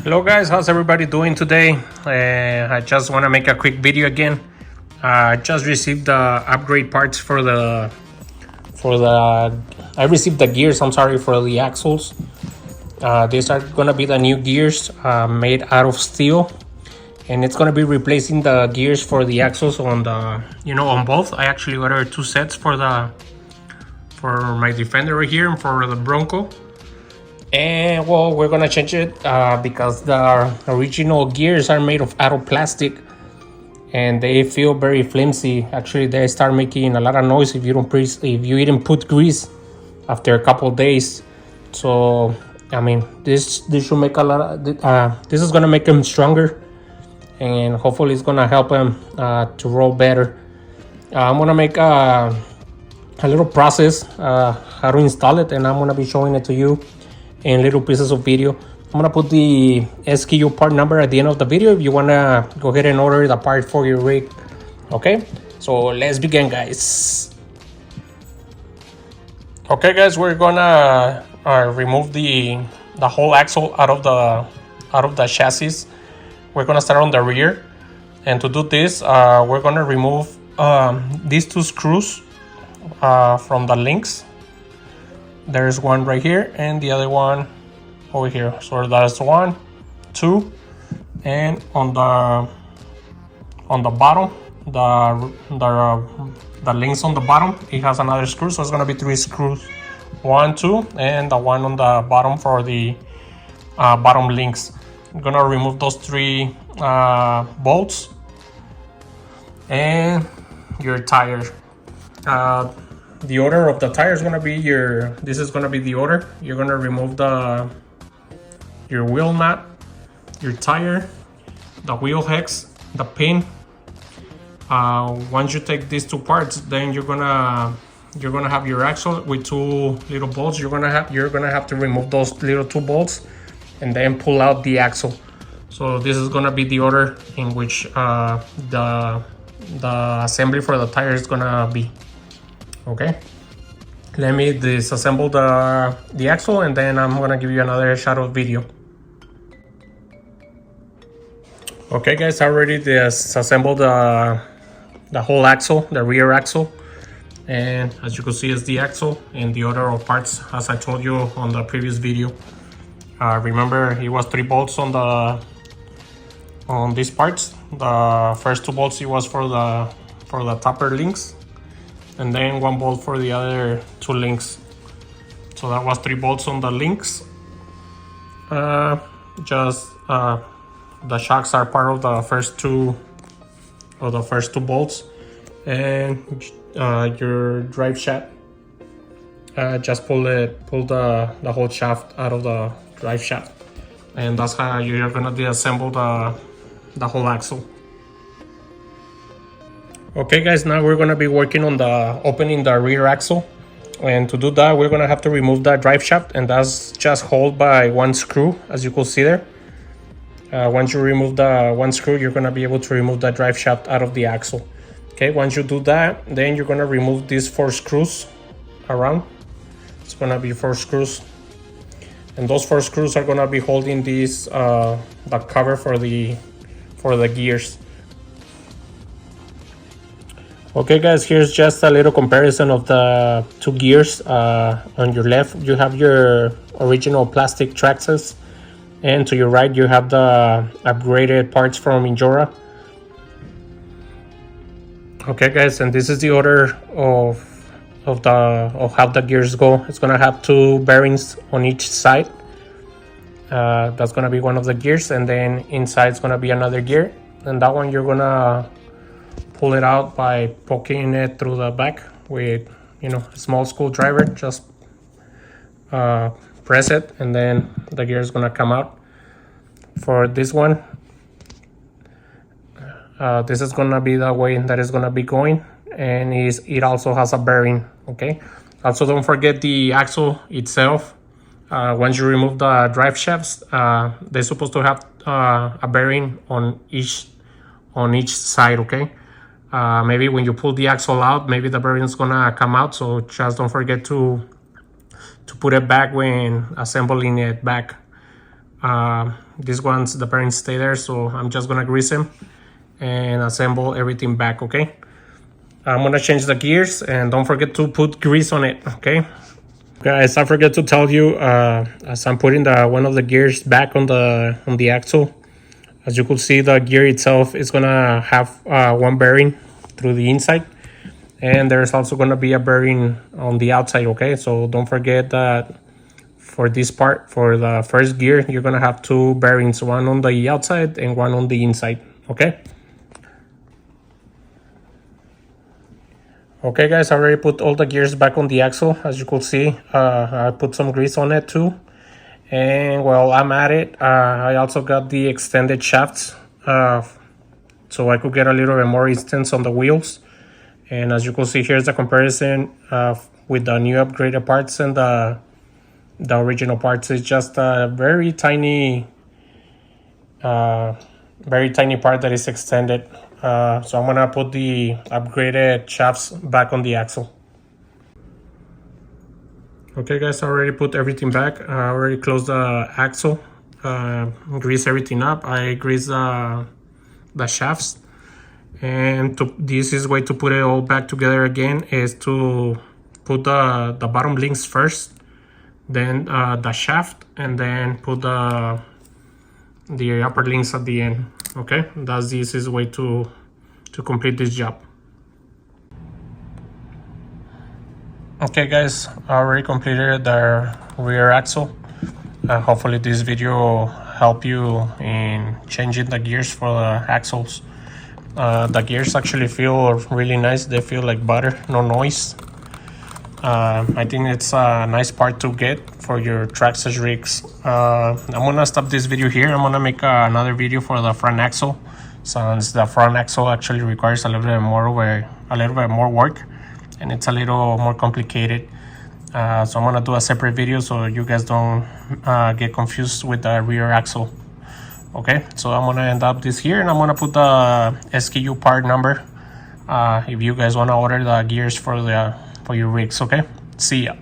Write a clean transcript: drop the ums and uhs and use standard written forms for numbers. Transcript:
Hello guys, how's everybody doing today? I just want to make a quick video again. I just received the upgrade parts for the I received the gears, I'm sorry, for the axles. These are gonna be the new gears made out of steel, and it's gonna be replacing the gears for the axles on the on both. I actually ordered two sets for my Defender right here and for the Bronco. And well, we're gonna change it because the original gears are made out of plastic and they feel very flimsy. Actually, they start making a lot of noise if you didn't put grease after a couple of days. So I mean, this should make a lot of this is gonna make them stronger, and hopefully it's gonna help them to roll better. I'm gonna make a little process how to install it, and I'm gonna be showing it to you in little pieces of video. I'm gonna put the SKU part number at the end of the video if you wanna go ahead and order the part for your rig. Okay, so let's begin, guys. Okay guys, we're gonna remove the whole axle out of the chassis. We're gonna start on the rear, and to do this we're gonna remove these two screws from the links. There's one right here and the other one over here. So that's 1, 2, and on the bottom, the links on the bottom, it has another screw, so it's gonna be 3 screws, 1, 2, and the one on the bottom for the bottom links. I'm gonna remove those 3 bolts and your tire. The order of the tire is gonna be this is gonna be the order. You're gonna remove your wheel nut, your tire, the wheel hex, the pin. Once you take these 2 parts, then you're gonna have your axle with 2 little bolts. You're gonna have to remove those little 2 bolts and then pull out the axle. So this is gonna be the order in which the assembly for the tire is gonna be. Okay, let me disassemble the axle, and then I'm gonna give you another shot of video. Okay guys, I already disassembled the whole axle, the rear axle, and as you can see, it's the axle in the order of parts as I told you on the previous video. Remember, it was 3 bolts on these parts. The first 2 bolts, it was for the topper links, and then 1 bolt for the other 2 links. So that was 3 bolts on the links. The shocks are part of the first 2 bolts, and your drive shaft. Just pull the whole shaft out of the drive shaft, and that's how you're gonna disassemble the whole axle. Okay guys, now we're gonna be working on opening the rear axle, and to do that we're gonna have to remove the drive shaft, and that's just held by 1 screw, as you can see there. Once you remove the 1 screw, you're gonna be able to remove the drive shaft out of the axle. Okay, once you do that, then you're gonna remove these 4 screws around. It's gonna be 4 screws, and those 4 screws are gonna be holding these the cover for the gears. Okay guys, here's just a little comparison of the 2 gears. On your left you have your original plastic Traxxas, and to your right you have the upgraded parts from Injora. Okay guys, and this is the order of how the gears go. It's gonna have 2 bearings on each side. That's gonna be one of the gears, and then inside it's gonna be another gear, and that one you're gonna pull it out by poking it through the back with a small screwdriver. Just press it, and then the gear is gonna come out. For this one, this is gonna be the way that it's gonna be going, and it also has a bearing. Okay, also don't forget the axle itself. Once you remove the drive shafts, they're supposed to have a bearing on each side. Okay, maybe when you pull the axle out, maybe the bearing is gonna come out, so just don't forget to put it back when assembling it back. These ones, the bearings stay there, so I'm just gonna grease them and assemble everything back. Okay, I'm gonna change the gears, and don't forget to put grease on it. Okay guys, I forget to tell you, as I'm putting one of the gears back on the axle, as you could see, the gear itself is gonna have one bearing through the inside, and there's also gonna be a bearing on the outside. Okay, so don't forget that for this part, for the first gear, you're gonna have two bearings, one on the outside and one on the inside. Okay guys, I already put all the gears back on the axle. As you could see, I put some grease on it too. And while I'm at it, I also got the extended shafts, so I could get a little bit more resistance on the wheels. And as you can see, here's the comparison with the new upgraded parts and the original parts. It's just a very tiny part that is extended. So I'm gonna put the upgraded shafts back on the axle. Okay guys, I already put everything back. I already closed the axle, grease everything up. I greased the shafts, and the easiest way to put it all back together again is to put the bottom links first, then the shaft, and then put the upper links at the end. Okay, that's the easiest way to complete this job. Okay guys, I already completed the rear axle. Hopefully this video will help you in changing the gears for the axles. The gears actually feel really nice. They feel like butter, no noise. I think it's a nice part to get for your Traxxas rigs. I'm gonna stop this video here. I'm gonna make another video for the front axle, since the front axle actually requires a little bit more work, and it's a little more complicated. So I'm gonna do a separate video so you guys don't get confused with the rear axle. Okay, so I'm gonna end up this here, and I'm gonna put the SKU part number if you guys wanna order the gears for your rigs. Okay, see ya.